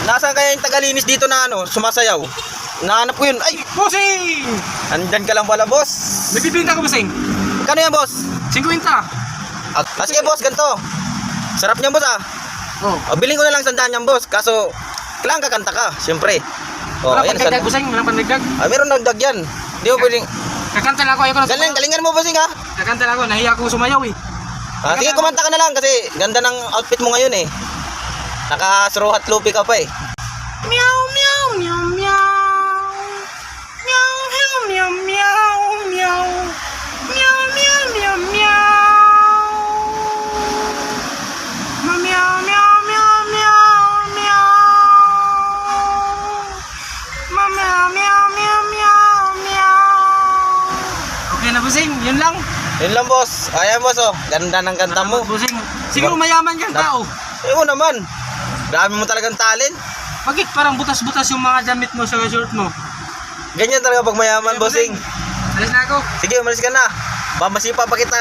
Nasaan kaya yung tagalinis dito na ano, sumasayaw? Nahanap ko yun. Ay! Bossing! Andyan ka lang pala, boss. Nagbibinta ko, bossing. Kano yan, boss? 50. Sige, boss, ganito. Sarap niyan, boss, ah. Oh. Bilhin ko na lang 100 yan, boss. Kaso, kailangan kakanta ka, siyempre. Wala Ayan, pandagdag, bossing. Wala pandagdag. meron nagdag yan. Di mo pwedeng... Kakanta lang ako. Ayoko na sumayaw. Galingan mo, bossing, ha? Kakanta lang ako. Nahiya akong sumayaw, eh. Sige, kumanta ka na lang kasi ganda ng outfit mo ngayon, eh. Naka-straw hat lupi ka pa, eh. Meow, meow, meow, meow. Meow, meow, meow, meow, meow. Meow, meow, meow, meow. Meow, meow, meow, meow, meow. Meow, meow, meow, meow, meow, meow. Okay na, bossing. Yun lang. Yun lang, boss. Ayan, boss, oh. Ganda ng kanta mo. Bossing. Siguro mayaman kang tao. Oo naman. Dami mo talagang talent. Bakit parang butas-butas yung mga damit mo sa short mo? Ganyan talaga pag mayaman, bossing. Alis na ako. Sige, umalis ka na. Mamasipa pa kita.